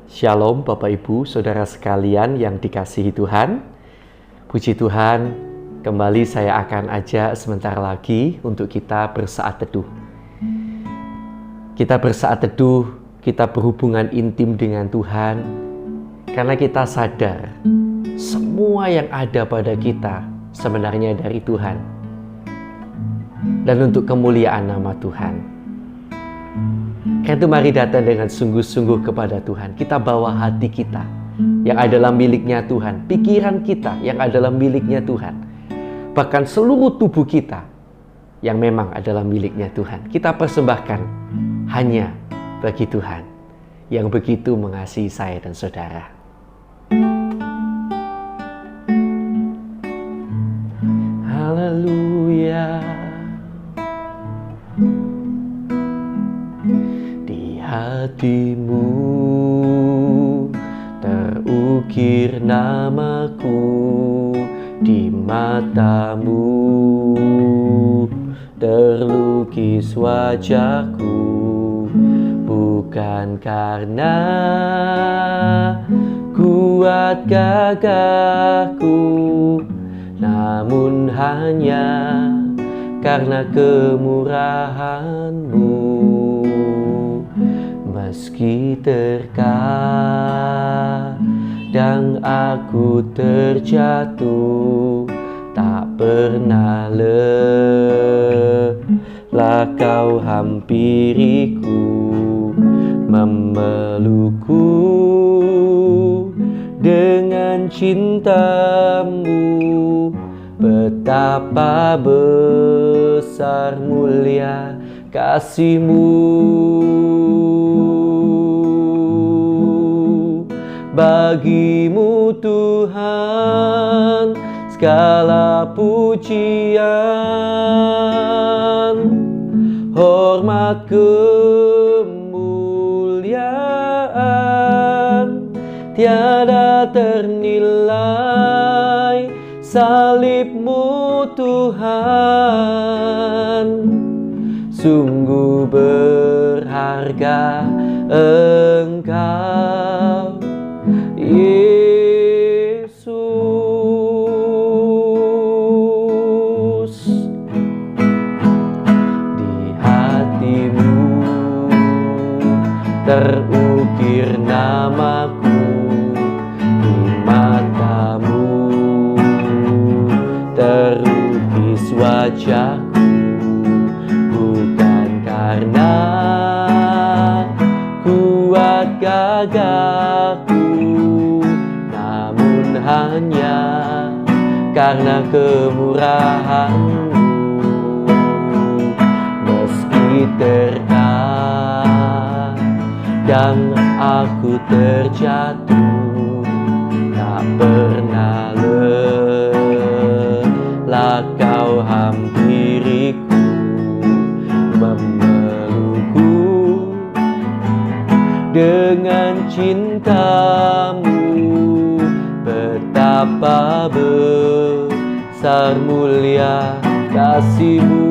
Shalom Bapak Ibu, Saudara sekalian yang dikasihi Tuhan. Puji Tuhan, kembali saya akan ajak sebentar lagi untuk kita bersaat teduh. Kita bersaat teduh, kita berhubungan intim dengan Tuhan, karena kita sadar semua yang ada pada kita sebenarnya dari Tuhan. Dan untuk kemuliaan nama Tuhan. Karena itu mari datang dengan sungguh-sungguh kepada Tuhan. Kita bawa hati kita yang adalah miliknya Tuhan. Pikiran kita yang adalah miliknya Tuhan. Bahkan seluruh tubuh kita yang memang adalah miliknya Tuhan. Kita persembahkan hanya bagi Tuhan yang begitu mengasihi saya dan saudara. Haleluya. Hatimu terukir namaku, di matamu terlukis wajahku, bukan karena kuat gagahku, namun hanya karena kemurahan-Mu. Meski terkadang aku terjatuh, tak pernah lelah Kau hampiriku, memelukku dengan cinta-Mu. Betapa besar mulia kasih-Mu. Bagi-Mu Tuhan segala pujian, hormat kemuliaan tiada ternilai. Salib-Mu Tuhan sungguh berharga. Engkau Yesus, di hati-Mu terukir namaku, di mata-Mu terlukis wajahku, bukan karena kuat gagahku, hanya karena kemurahan-Mu. Meski terkadang aku terjatuh, tak pernah lelah Kau hampiriku, memelukku dengan cinta-Mu. Betapa besar mulia kasih-Mu.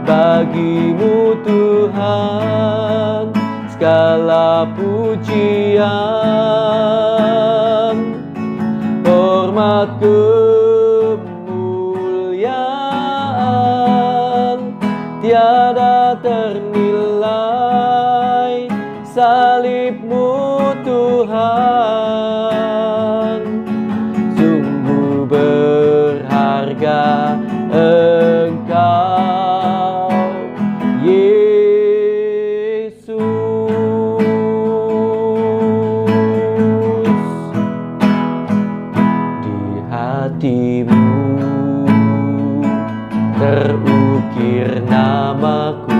Bagi-Mu Tuhan segala pujian, hormat kemuliaan tiada ternilai. Salib-Mu Tuhan sungguh berharga. Engkau Yesus, di hati-Mu terukir namaku,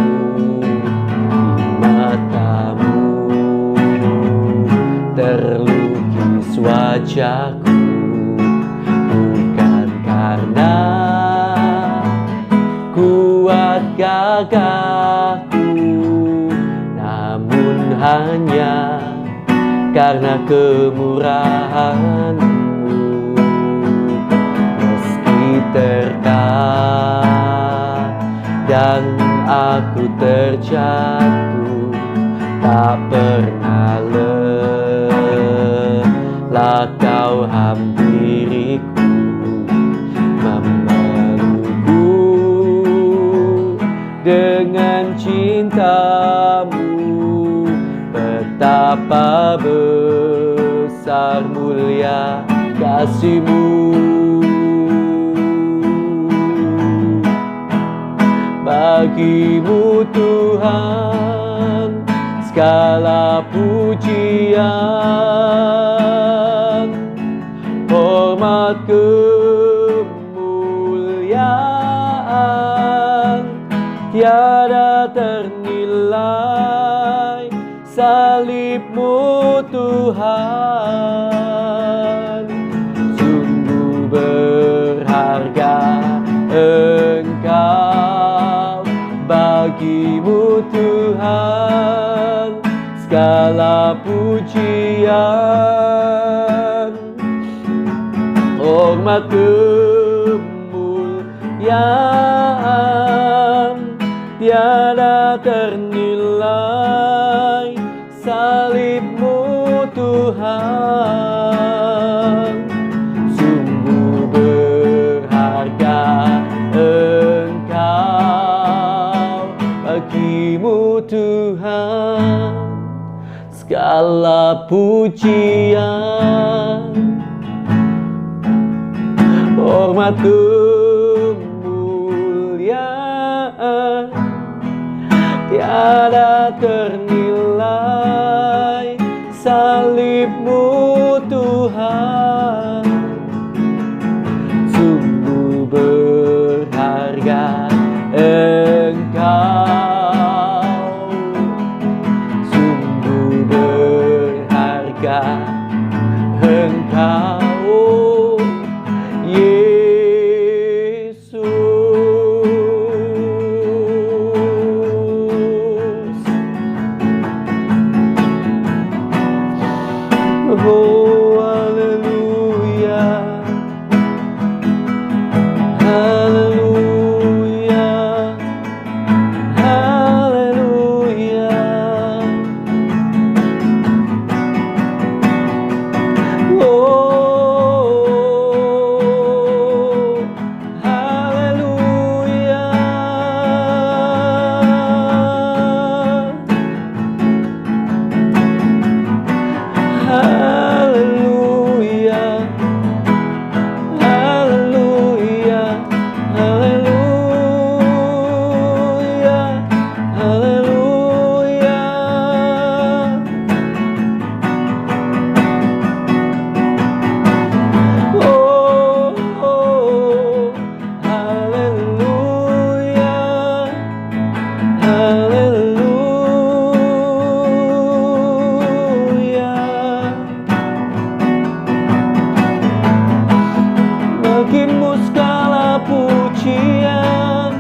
terlukis wajahku, bukan karena kuat gagahku, namun hanya karena kemurahan-Mu. Meski terkadang aku terjatuh, tak pernah lelah kau hampiriku, memelukku dengan cintamu. Betapa besar mulia kasih-Mu. Bagi-Mu Tuhan segala pujian, hormat kemuliaan tiada ternilai. Salib-Mu Tuhan, sungguh berharga Engkau. Bagi-Mu Tuhan segala pujian, hormat kemuliaan tiada ternilai. Salib-Mu Tuhan, sungguh berharga Engkau. Bagi-Mu Tuhan segala pujian, hormat kemuliaan tiada ternilai. Salib-Mu Tuhan, sungguh berharga Engkau, sungguh berharga Engkau, Yesus. Oh, haleluya, haleluya, haleluya. Oh, haleluya. Haleluya, haleluya, haleluya, haleluya. Oh, oh, haleluya, haleluya. Bagi-Mu segala pujian,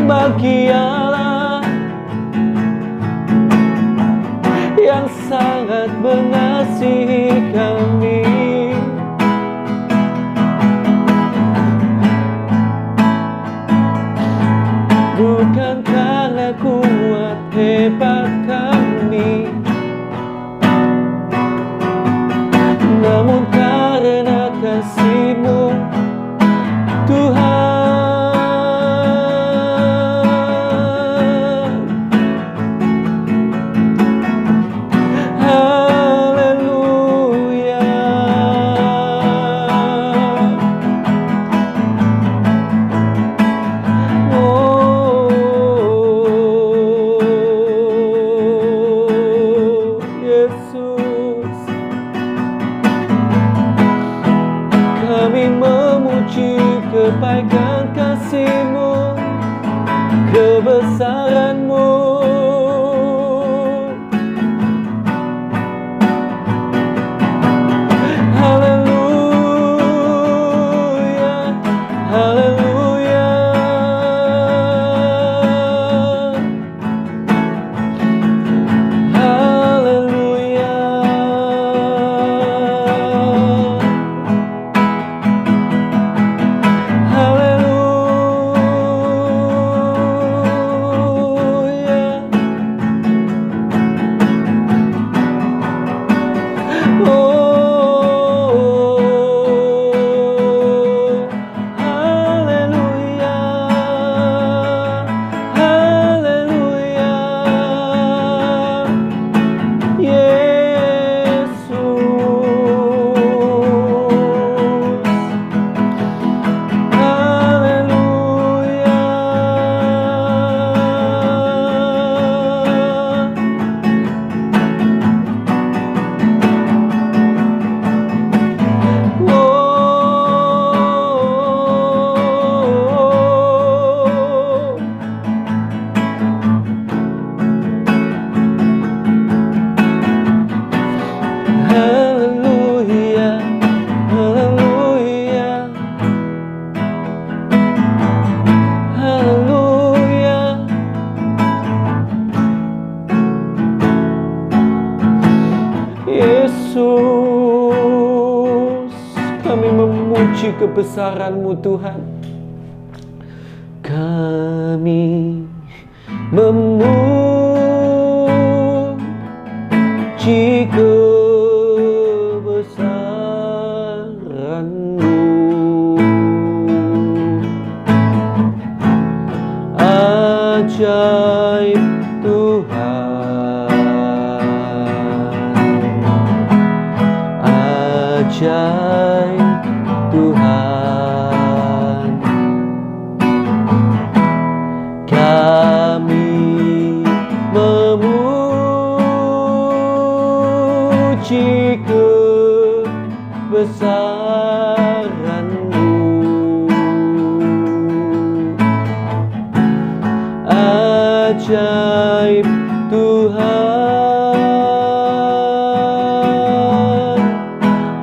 bagi Allah yang sangat mengasihi kami. Bukan karena kuat hebat kami, namun karena kasih-Mu Tuhan. Haleluya. Oh, Yesus, kami memuji kebaikan kasih-Mu, kebesaran-Mu. Haleluya, haleluya. Haleluya. Haleluya. kebesaran-Mu Tuhan. Kami memuji kebesaran-Mu. Ajaib Tuhan, ajaib Tuhan. Kami memuji kebesaran-Mu. Ajaib Tuhan,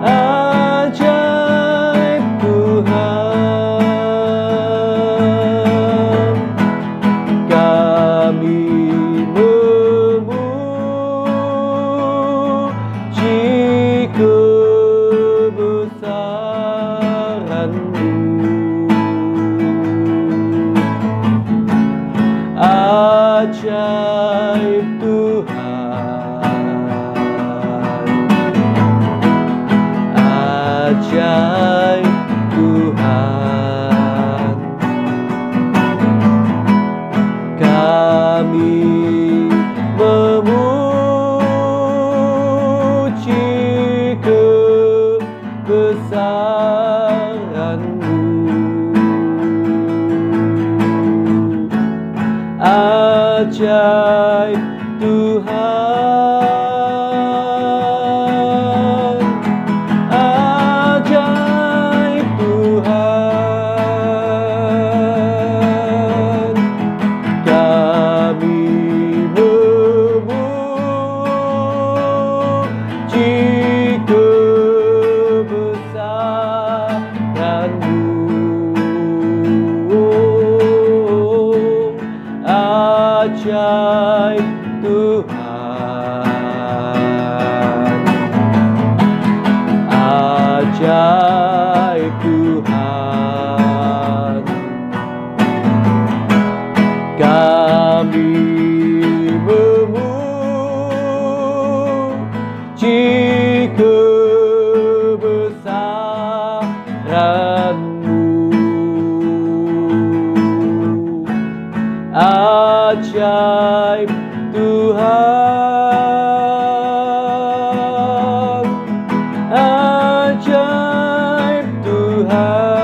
ajaib Tuhan. Kami memuji kebesaran-Mu. Ajaib Tuhan, ajaib Tuhan. Kami memuji kebesaran-Mu. Ajaib Tuhan, ajaib Tuhan. Kami memuji kebesaran-Mu. Ajaib Tuhan, ajaib Tuhan. Kami memuji kebesaran-Mu. Ajaib Tuhan, ajaib Tuhan.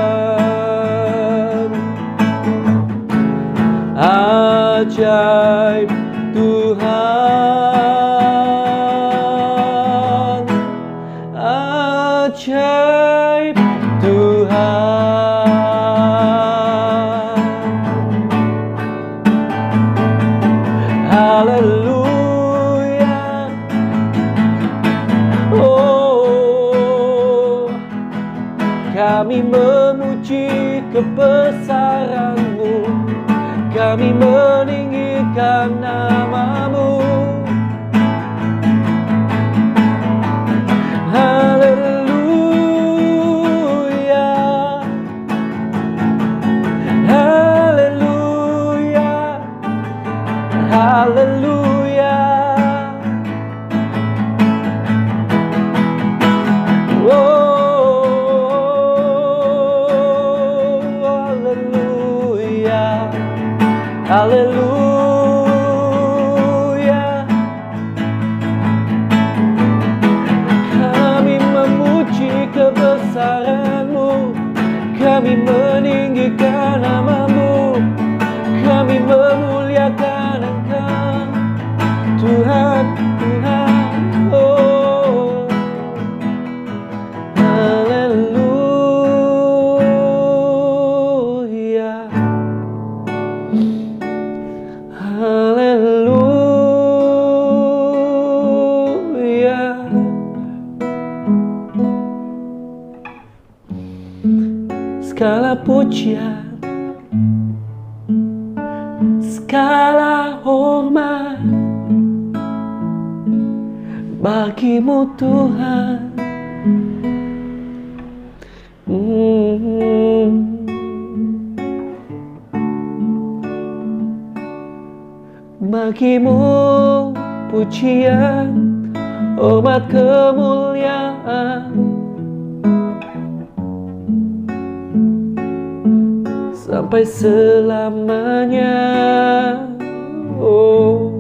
Ajaib Tuhan, ajaib Tuhan. Haleluya. Oh, kami memuji kebesaran-Mu, kami meninggikan nama-Mu. Haleluya, haleluya, haleluya. Oh, haleluya, haleluya. Kami memuji kebesaran-Mu, kami meninggikan nama-Mu, kami memuliakan Engkau, Tuhan, Tuhan. Oh, haleluya, haleluya. Segala pujian, segala hormat bagi-Mu Tuhan. Bagimu pujian, hormat kemuliaan, sampai selamanya. Oh,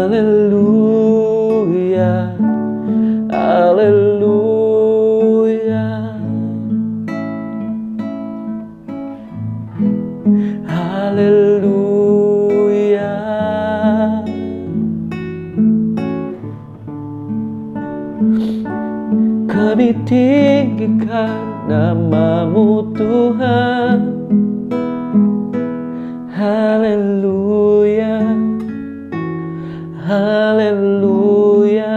haleluya, haleluya, haleluya. Kami tinggikan nama-Mu Tuhan. Haleluya, haleluya.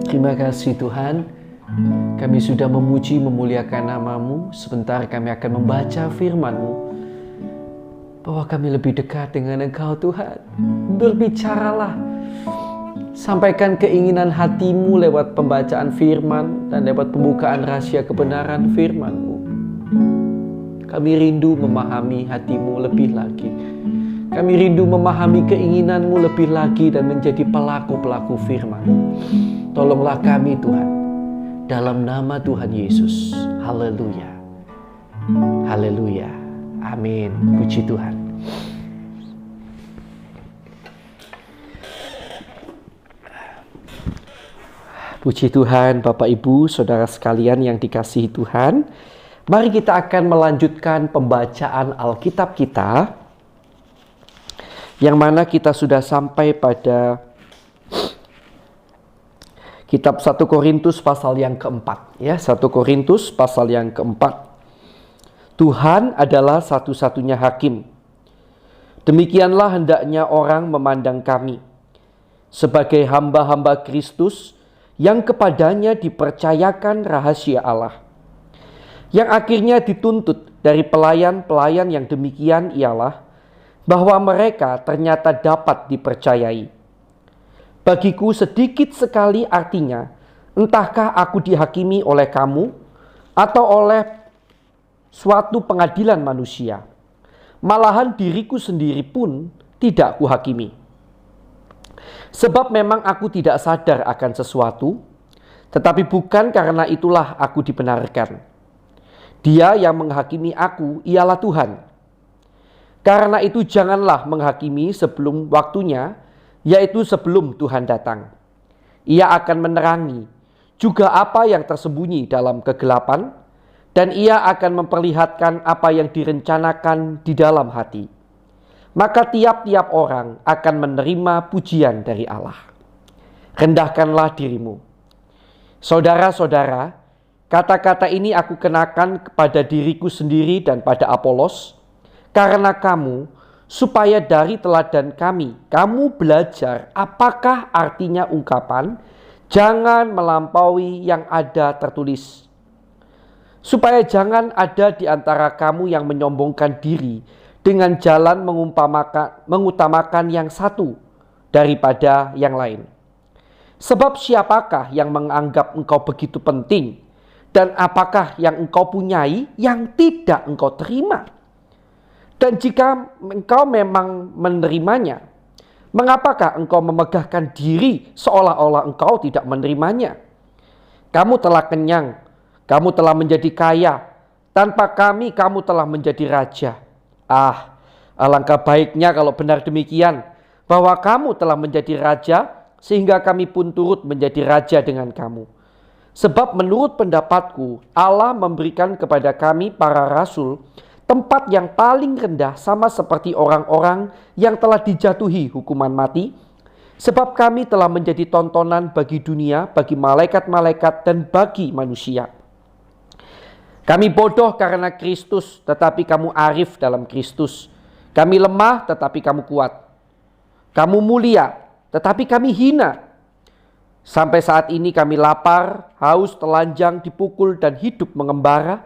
Terima kasih Tuhan, kami sudah memuji memuliakan nama-Mu. Sebentar kami akan membaca firman-Mu, bahwa kami lebih dekat dengan Engkau Tuhan. Berbicaralah, sampaikan keinginan hati-Mu lewat pembacaan firman dan lewat pembukaan rahasia kebenaran firman-Mu. Kami rindu memahami hati-Mu lebih lagi. Kami rindu memahami keinginan-Mu lebih lagi dan menjadi pelaku-pelaku firman. Tolonglah kami Tuhan, dalam nama Tuhan Yesus. Haleluya, haleluya, amin. Puji Tuhan. Puji Tuhan, Bapak Ibu, Saudara sekalian yang dikasihi Tuhan. Mari kita akan melanjutkan pembacaan Alkitab kita, yang mana kita sudah sampai pada kitab 1 Korintus pasal yang keempat. Ya, 1 Korintus pasal yang keempat. Tuhan adalah satu-satunya hakim. Demikianlah hendaknya orang memandang kami, sebagai hamba-hamba Kristus yang kepadanya dipercayakan rahasia Allah. Yang akhirnya dituntut dari pelayan-pelayan yang demikian ialah bahwa mereka ternyata dapat dipercayai. Bagiku sedikit sekali artinya, entahkah aku dihakimi oleh kamu atau oleh suatu pengadilan manusia. Malahan diriku sendiri pun tidak kuhakimi. Sebab memang aku tidak sadar akan sesuatu, tetapi bukan karena itulah aku dibenarkan. Dia yang menghakimi aku ialah Tuhan. Karena itu janganlah menghakimi sebelum waktunya, yaitu sebelum Tuhan datang. Ia akan menerangi juga apa yang tersembunyi dalam kegelapan, dan ia akan memperlihatkan apa yang direncanakan di dalam hati. Maka tiap-tiap orang akan menerima pujian dari Allah. Rendahkanlah dirimu. Saudara-saudara, kata-kata ini aku kenakan kepada diriku sendiri dan pada Apolos, karena kamu, supaya dari teladan kami, kamu belajar apakah artinya ungkapan, jangan melampaui yang ada tertulis. Supaya jangan ada di antara kamu yang menyombongkan diri dengan jalan mengutamakan yang satu daripada yang lain. Sebab siapakah yang menganggap engkau begitu penting, dan apakah yang engkau punyai yang tidak engkau terima? Dan jika engkau memang menerimanya, mengapakah engkau memegahkan diri seolah-olah engkau tidak menerimanya? Kamu telah kenyang, kamu telah menjadi kaya, tanpa kami kamu telah menjadi raja. Alangkah baiknya kalau benar demikian, bahwa kamu telah menjadi raja, sehingga kami pun turut menjadi raja dengan kamu. Sebab menurut pendapatku, Allah memberikan kepada kami para rasul tempat yang paling rendah, sama seperti orang-orang yang telah dijatuhi hukuman mati. Sebab kami telah menjadi tontonan bagi dunia, bagi malaikat-malaikat, dan bagi manusia. Kami bodoh karena Kristus, tetapi kamu arif dalam Kristus. Kami lemah, tetapi kamu kuat. Kamu mulia, tetapi kami hina. Sampai saat ini kami lapar, haus, telanjang, dipukul, dan hidup mengembara.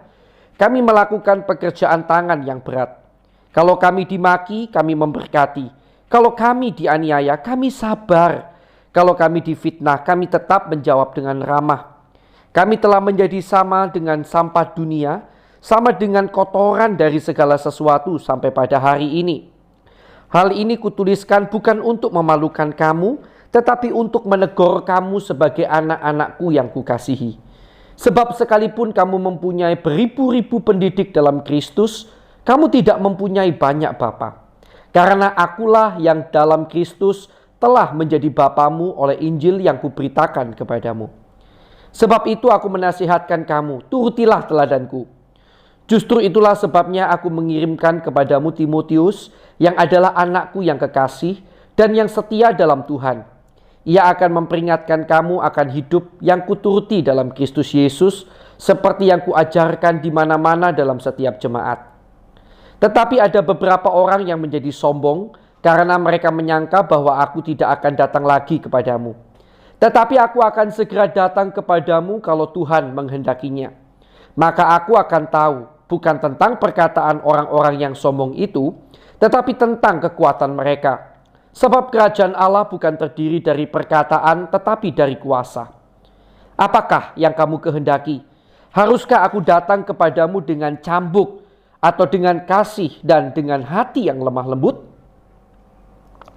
kami melakukan pekerjaan tangan yang berat. Kalau kami dimaki, kami memberkati. Kalau kami dianiaya, kami sabar. Kalau kami difitnah, kami tetap menjawab dengan ramah. Kami telah menjadi sama dengan sampah dunia, sama dengan kotoran dari segala sesuatu sampai pada hari ini. Hal ini kutuliskan bukan untuk memalukan kamu, tetapi untuk menegur kamu sebagai anak-anakku yang kukasihi. Sebab sekalipun kamu mempunyai beribu-ribu pendidik dalam Kristus, kamu tidak mempunyai banyak bapa. Karena akulah yang dalam Kristus telah menjadi bapamu oleh Injil yang kuberitakan kepadamu. Sebab itu aku menasihatkan kamu, turutilah teladanku. Justru itulah sebabnya aku mengirimkan kepadamu Timotius, yang adalah anakku yang kekasih dan yang setia dalam Tuhan. Ia akan memperingatkan kamu akan hidup yang kuturuti dalam Kristus Yesus, seperti yang kuajarkan di mana-mana dalam setiap jemaat. Tetapi ada beberapa orang yang menjadi sombong, karena mereka menyangka bahwa aku tidak akan datang lagi kepadamu. Tetapi aku akan segera datang kepadamu kalau Tuhan menghendakinya. Maka aku akan tahu bukan tentang perkataan orang-orang yang sombong itu, tetapi tentang kekuatan mereka. Sebab kerajaan Allah bukan terdiri dari perkataan, tetapi dari kuasa. Apakah yang kamu kehendaki? Haruskah aku datang kepadamu dengan cambuk, atau dengan kasih dan dengan hati yang lemah lembut?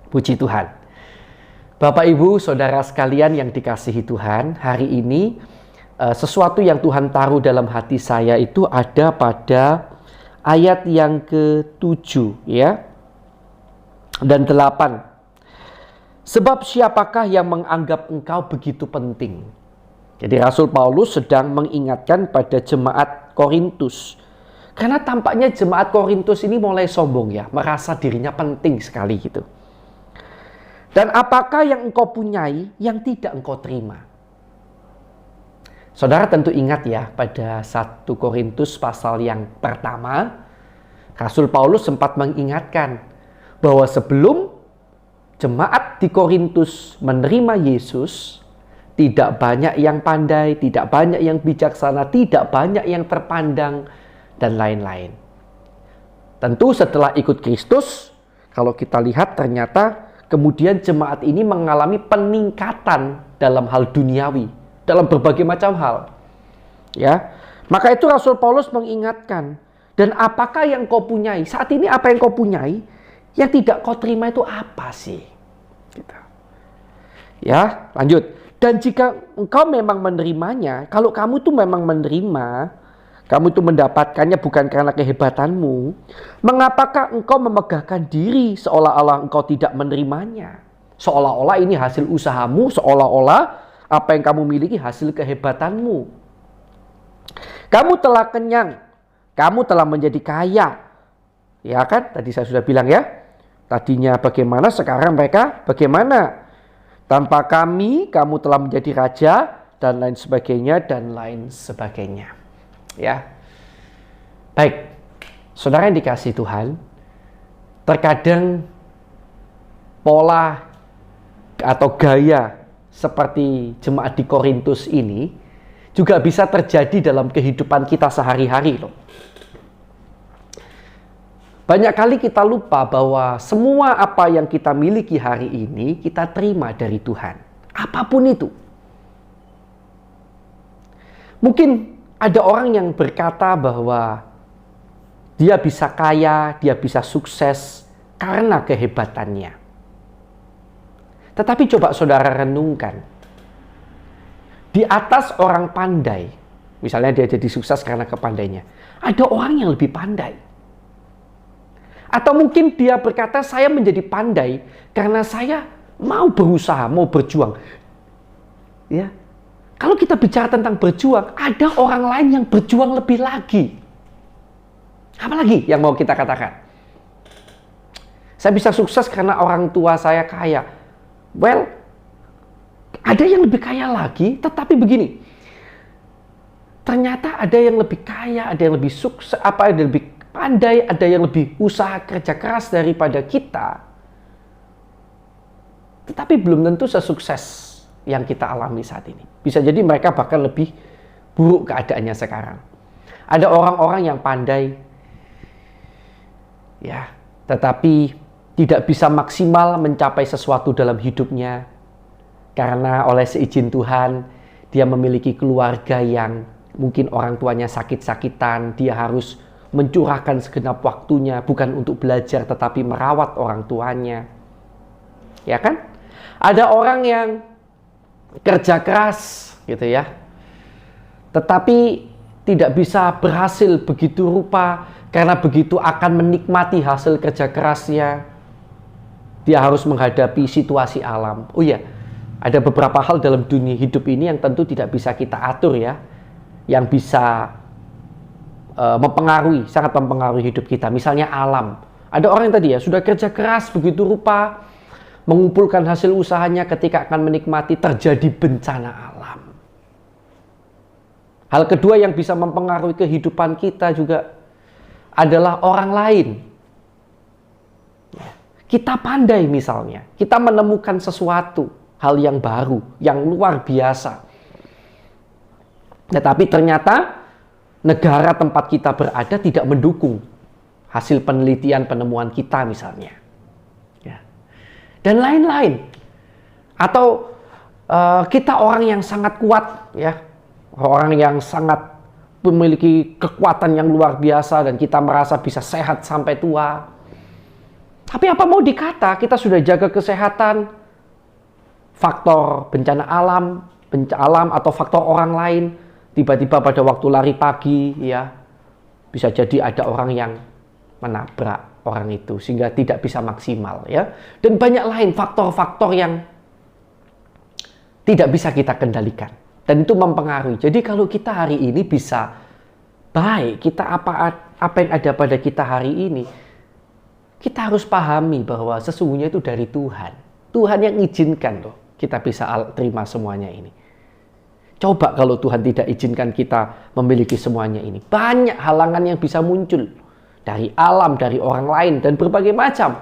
Puji Tuhan. Bapak, Ibu, Saudara sekalian yang dikasihi Tuhan, hari ini sesuatu yang Tuhan taruh dalam hati saya itu ada pada ayat yang ke-7 ya, dan 8. Sebab siapakah yang menganggap engkau begitu penting? Jadi Rasul Paulus sedang mengingatkan pada jemaat Korintus. Karena tampaknya jemaat Korintus ini mulai sombong ya, merasa dirinya penting sekali gitu. Dan apakah yang engkau punyai yang tidak engkau terima? Saudara tentu ingat ya, pada 1 Korintus pasal yang pertama, Rasul Paulus sempat mengingatkan bahwa sebelum jemaat di Korintus menerima Yesus, tidak banyak yang pandai, tidak banyak yang bijaksana, tidak banyak yang terpandang, dan lain-lain. Tentu setelah ikut Kristus, kalau kita lihat ternyata kemudian jemaat ini mengalami peningkatan dalam hal duniawi, dalam berbagai macam hal. Ya, maka itu Rasul Paulus mengingatkan, dan apakah yang kau punyai? Saat ini apa yang kau punyai yang tidak kau terima itu apa sih? Gitu. Ya, lanjut. Dan jika engkau memang menerimanya, kalau kamu tuh memang menerima, kamu itu mendapatkannya bukan karena kehebatanmu, mengapakah engkau memegahkan diri seolah-olah engkau tidak menerimanya? Seolah-olah ini hasil usahamu, seolah-olah apa yang kamu miliki hasil kehebatanmu. Kamu telah kenyang, kamu telah menjadi kaya. Ya kan, tadi saya sudah bilang ya, tadinya bagaimana, sekarang mereka bagaimana. Tanpa kami, kamu telah menjadi raja, dan lain sebagainya, dan lain sebagainya. Ya, baik, saudara yang dikasihi Tuhan, terkadang pola atau gaya seperti jemaat di Korintus ini juga bisa terjadi dalam kehidupan kita sehari-hari loh. Banyak kali kita lupa bahwa semua apa yang kita miliki hari ini kita terima dari Tuhan, apapun itu. Mungkin ada orang yang berkata bahwa dia bisa kaya, dia bisa sukses karena kehebatannya. Tetapi coba saudara renungkan. Di atas orang pandai, misalnya dia jadi sukses karena kepandainya, ada orang yang lebih pandai. Atau mungkin dia berkata, saya menjadi pandai karena saya mau berusaha, mau berjuang. Ya. Kalau kita bicara tentang berjuang, ada orang lain yang berjuang lebih lagi. Apa lagi yang mau kita katakan? Saya bisa sukses karena orang tua saya kaya. Well, ada yang lebih kaya lagi, tetapi begini. Ternyata ada yang lebih kaya, ada yang lebih sukses, ada yang lebih pandai, ada yang lebih usaha kerja keras daripada kita. Tetapi belum tentu sesukses yang kita alami saat ini. Bisa jadi mereka bahkan lebih buruk keadaannya sekarang. Ada orang-orang yang pandai, ya, tetapi tidak bisa maksimal mencapai sesuatu dalam hidupnya karena oleh seizin Tuhan dia memiliki keluarga yang mungkin orang tuanya sakit-sakitan, dia harus mencurahkan segenap waktunya bukan untuk belajar tetapi merawat orang tuanya. Ya kan? Ada orang yang kerja keras gitu ya, tetapi tidak bisa berhasil begitu rupa karena begitu akan menikmati hasil kerja kerasnya, dia harus menghadapi situasi alam. Oh ya, ada beberapa hal dalam dunia hidup ini yang tentu tidak bisa kita atur ya, yang bisa sangat mempengaruhi hidup kita. Misalnya alam. Ada orang yang tadi ya sudah kerja keras begitu rupa, mengumpulkan hasil usahanya, ketika akan menikmati terjadi bencana alam. Hal kedua yang bisa mempengaruhi kehidupan kita juga adalah orang lain. Kita pandai misalnya, kita menemukan sesuatu, hal yang baru, yang luar biasa. Tetapi ternyata negara tempat kita berada tidak mendukung hasil penelitian penemuan kita misalnya. Ya. Dan lain-lain. Atau kita orang yang sangat kuat, ya, orang yang sangat memiliki kekuatan yang luar biasa dan kita merasa bisa sehat sampai tua. Tapi apa mau dikata, kita sudah jaga kesehatan, faktor bencana alam atau faktor orang lain, tiba-tiba pada waktu lari pagi, ya, bisa jadi ada orang yang menabrak orang itu sehingga tidak bisa maksimal, ya. Dan banyak lain faktor-faktor yang tidak bisa kita kendalikan. Dan itu mempengaruhi. Jadi kalau kita hari ini bisa baik, kita apa yang ada pada kita hari ini, kita harus pahami bahwa sesungguhnya itu dari Tuhan. Tuhan yang izinkan loh kita bisa terima semuanya ini. Coba kalau Tuhan tidak izinkan kita memiliki semuanya ini. Banyak halangan yang bisa muncul dari alam, dari orang lain, dan berbagai macam.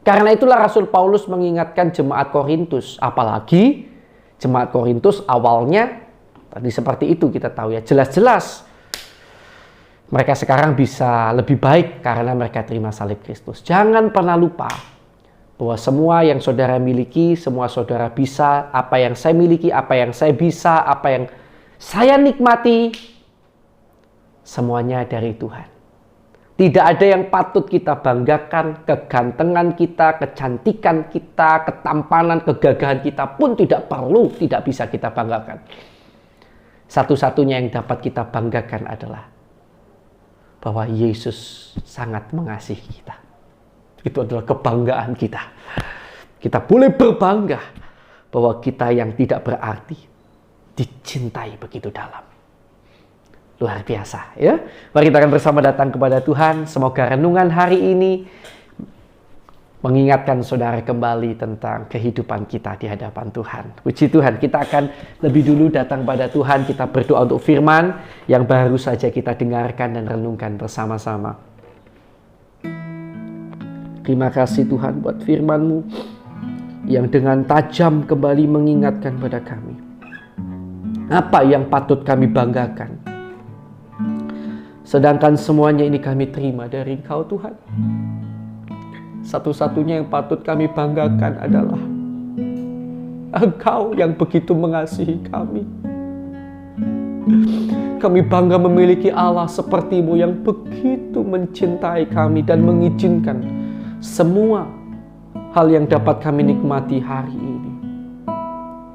Karena itulah Rasul Paulus mengingatkan jemaat Korintus, apalagi jemaat Korintus awalnya tadi seperti itu kita tahu ya, jelas-jelas mereka sekarang bisa lebih baik karena mereka terima salib Kristus. Jangan pernah lupa bahwa semua yang saudara miliki, semua saudara bisa, apa yang saya miliki, apa yang saya bisa, apa yang saya nikmati, semuanya dari Tuhan. Tidak ada yang patut kita banggakan, kegantengan kita, kecantikan kita, ketampanan, kegagahan kita pun tidak bisa kita banggakan. Satu-satunya yang dapat kita banggakan adalah bahwa Yesus sangat mengasihi kita. Itu adalah kebanggaan kita. Kita boleh berbangga bahwa kita yang tidak berarti dicintai begitu dalam. Luar biasa, ya. Mari kita akan bersama datang kepada Tuhan. Semoga renungan hari ini mengingatkan saudara kembali tentang kehidupan kita di hadapan Tuhan. Puji Tuhan, kita akan lebih dulu datang pada Tuhan. Kita berdoa untuk firman yang baru saja kita dengarkan dan renungkan bersama-sama. Terima kasih Tuhan buat firman-Mu yang dengan tajam kembali mengingatkan pada kami. Apa yang patut kami banggakan? Sedangkan semuanya ini kami terima dari Engkau Tuhan. Satu-satunya yang patut kami banggakan adalah Engkau yang begitu mengasihi kami. Kami bangga memiliki Allah seperti-Mu yang begitu mencintai kami dan mengizinkan semua hal yang dapat kami nikmati hari ini.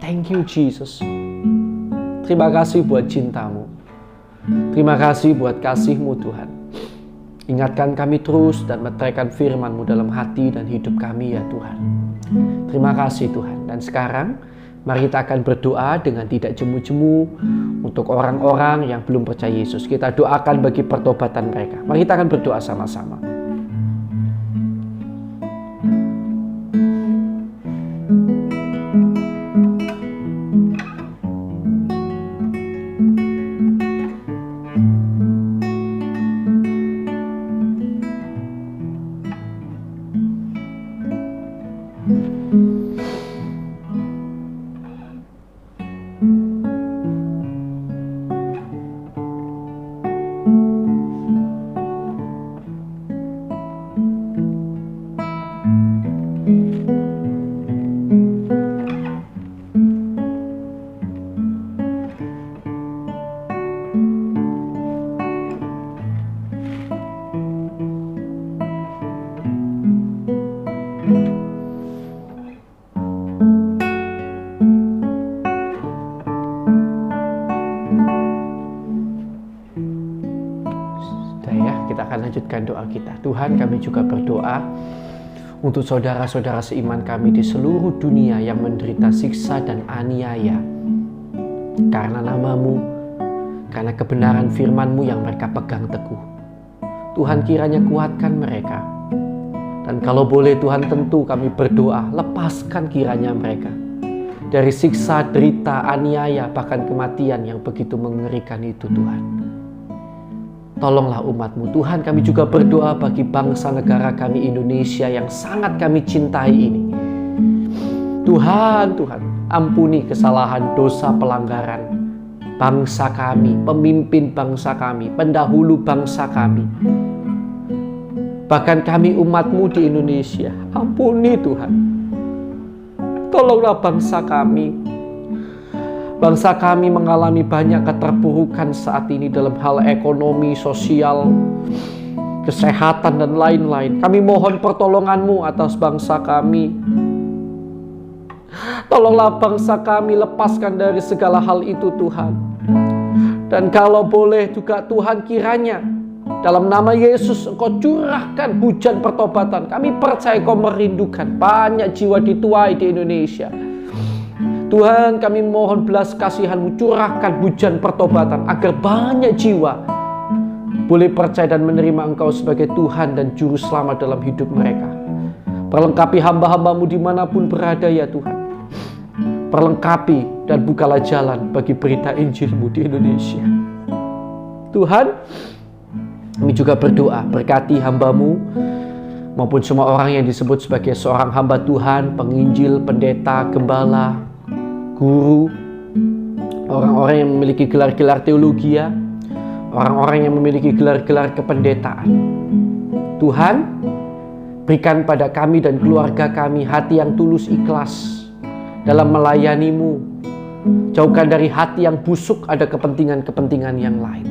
Thank you Jesus. Terima kasih buat cinta-Mu. Terima kasih buat kasih-Mu Tuhan. Ingatkan kami terus dan meteraikan firman-Mu dalam hati dan hidup kami ya Tuhan. Terima kasih Tuhan. Dan sekarang mari kita akan berdoa dengan tidak jemu-jemu untuk orang-orang yang belum percaya Yesus. Kita doakan bagi pertobatan mereka. Mari kita akan berdoa sama-sama. melanjutkan doa kita. Tuhan, kami juga berdoa untuk saudara-saudara seiman kami di seluruh dunia yang menderita siksa dan aniaya karena nama-Mu, karena kebenaran firman-Mu yang mereka pegang teguh. Tuhan, kiranya kuatkan mereka. Dan kalau boleh Tuhan, tentu kami berdoa, lepaskan kiranya mereka dari siksa, derita, aniaya, bahkan kematian yang begitu mengerikan itu Tuhan. Tolonglah umat-Mu. Tuhan, kami juga berdoa bagi bangsa negara kami Indonesia yang sangat kami cintai ini. Tuhan, ampuni kesalahan, dosa, pelanggaran bangsa kami, pemimpin bangsa kami, pendahulu bangsa kami. Bahkan kami umat-Mu di Indonesia. Ampuni Tuhan. Tolonglah bangsa kami. Bangsa kami mengalami banyak keterpurukan saat ini dalam hal ekonomi, sosial, kesehatan, dan lain-lain. Kami mohon pertolongan-Mu atas bangsa kami. Tolonglah bangsa kami, lepaskan dari segala hal itu Tuhan. Dan kalau boleh juga Tuhan, kiranya dalam nama Yesus Engkau curahkan hujan pertobatan. Kami percaya Engkau merindukan banyak jiwa dituai di Indonesia. Tuhan, kami mohon belas kasihan-Mu, curahkan hujan pertobatan agar banyak jiwa boleh percaya dan menerima Engkau sebagai Tuhan dan Juru Selamat dalam hidup mereka. Perlengkapi hamba-hamba-Mu dimanapun berada ya Tuhan. Perlengkapi dan bukalah jalan bagi berita Injil-Mu di Indonesia. Tuhan, kami juga berdoa, berkati hamba-Mu maupun semua orang yang disebut sebagai seorang hamba Tuhan, penginjil, pendeta, gembala, guru, orang-orang yang memiliki gelar-gelar teologi, orang-orang yang memiliki gelar-gelar kependetaan. Tuhan, berikan pada kami dan keluarga kami hati yang tulus ikhlas dalam melayani-Mu. Jauhkan dari hati yang busuk ada kepentingan-kepentingan yang lain.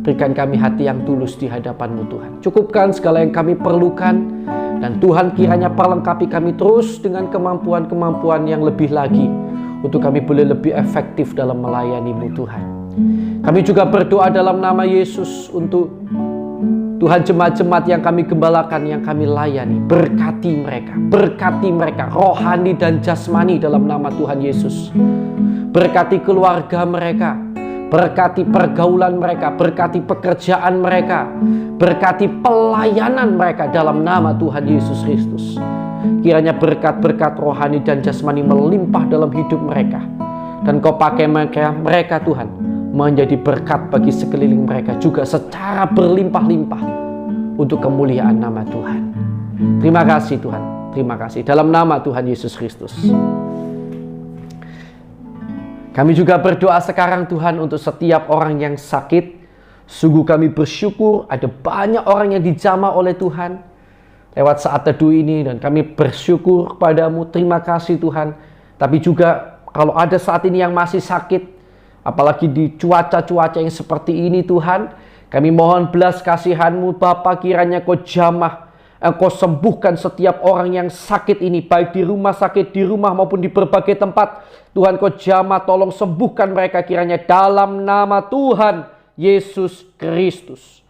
Berikan kami hati yang tulus di hadapan-Mu Tuhan. Cukupkan segala yang kami perlukan. Dan Tuhan, kiranya perlengkapi kami terus dengan kemampuan-kemampuan yang lebih lagi, untuk kami boleh lebih efektif dalam melayani-Mu Tuhan. Kami juga berdoa dalam nama Yesus untuk Tuhan, jemaat-jemaat yang kami gembalakan, yang kami layani. Berkati mereka rohani dan jasmani dalam nama Tuhan Yesus. Berkati keluarga mereka, berkati pergaulan mereka, berkati pekerjaan mereka, berkati pelayanan mereka dalam nama Tuhan Yesus Kristus. Kiranya berkat-berkat rohani dan jasmani melimpah dalam hidup mereka. Dan Kau pakai mereka Tuhan menjadi berkat bagi sekeliling mereka juga secara berlimpah-limpah untuk kemuliaan nama Tuhan. Terima kasih Tuhan. Terima kasih. Dalam nama Tuhan Yesus Kristus. Kami juga berdoa sekarang Tuhan untuk setiap orang yang sakit. Sungguh kami bersyukur ada banyak orang yang dijamah oleh Tuhan lewat saat teduh ini, dan kami bersyukur kepadamu. Terima kasih Tuhan. Tapi juga kalau ada saat ini yang masih sakit, apalagi di cuaca-cuaca yang seperti ini Tuhan, kami mohon belas kasihan-Mu Bapa, kiranya Kau jamah, Engkau sembuhkan setiap orang yang sakit ini, baik di rumah sakit, di rumah maupun di berbagai tempat. Tuhan, Kau jamah, tolong sembuhkan mereka kiranya dalam nama Tuhan Yesus Kristus.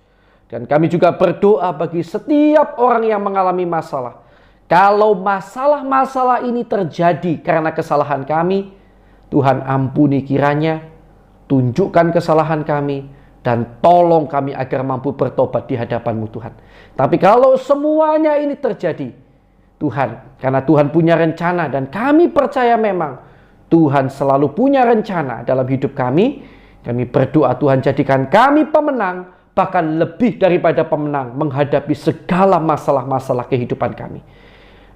Dan kami juga berdoa bagi setiap orang yang mengalami masalah. Kalau masalah-masalah ini terjadi karena kesalahan kami, Tuhan ampuni kiranya, tunjukkan kesalahan kami, dan tolong kami agar mampu bertobat di hadapan-Mu Tuhan. Tapi kalau semuanya ini terjadi, Tuhan, karena Tuhan punya rencana dan kami percaya memang Tuhan selalu punya rencana dalam hidup kami berdoa Tuhan jadikan kami pemenang, bahkan lebih daripada pemenang menghadapi segala masalah-masalah kehidupan kami.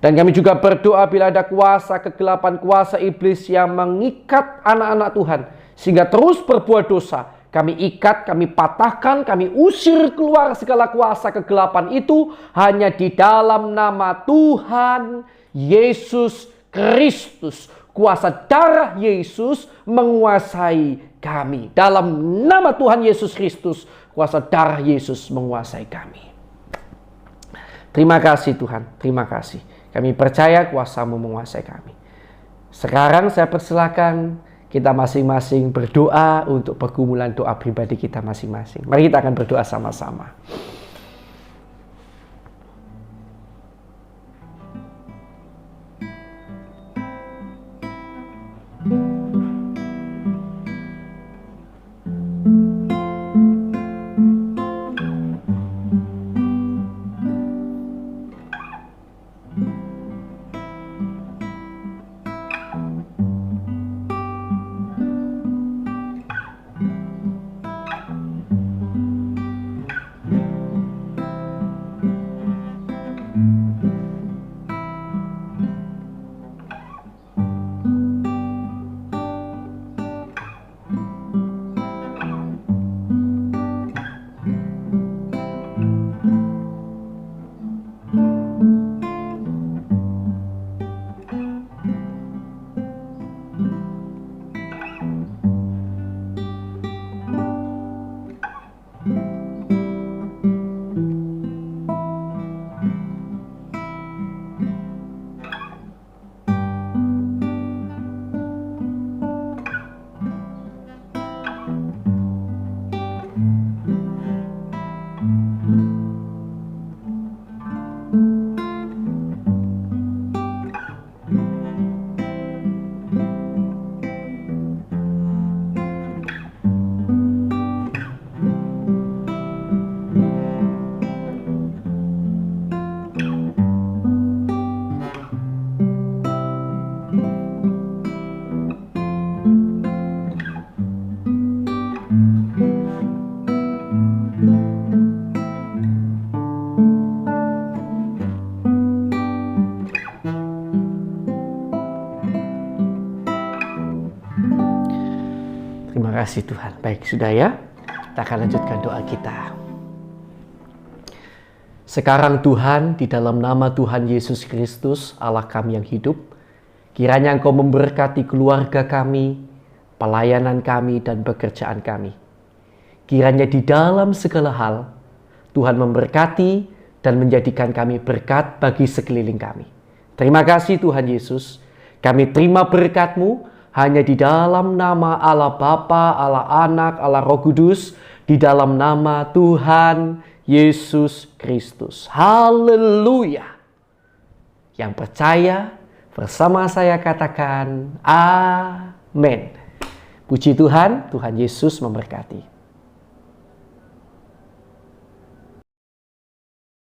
Dan kami juga berdoa bila ada kuasa kegelapan, kuasa iblis yang mengikat anak-anak Tuhan sehingga terus berbuat dosa, kami ikat, kami patahkan, kami usir keluar segala kuasa kegelapan itu hanya di dalam nama Tuhan Yesus Kristus. Kuasa darah Yesus menguasai kami. Dalam nama Tuhan Yesus Kristus, kuasa darah Yesus menguasai kami. Terima kasih Tuhan, terima kasih. Kami percaya kuasa-Mu menguasai kami. Sekarang saya persilakan kita masing-masing berdoa untuk pergumulan doa pribadi kita masing-masing. Mari kita akan berdoa sama-sama. Terima kasih Tuhan. Baik, sudah ya. Kita akan lanjutkan doa kita. Sekarang Tuhan, di dalam nama Tuhan Yesus Kristus, Allah kami yang hidup, kiranya Engkau memberkati keluarga kami, pelayanan kami, dan pekerjaan kami. Kiranya di dalam segala hal, Tuhan memberkati dan menjadikan kami berkat bagi sekeliling kami. Terima kasih Tuhan Yesus. Kami terima berkat-Mu hanya di dalam nama Allah Bapa, Allah Anak, Allah Roh Kudus, di dalam nama Tuhan Yesus Kristus. Haleluya. Yang percaya bersama saya katakan amin. Puji Tuhan, Tuhan Yesus memberkati.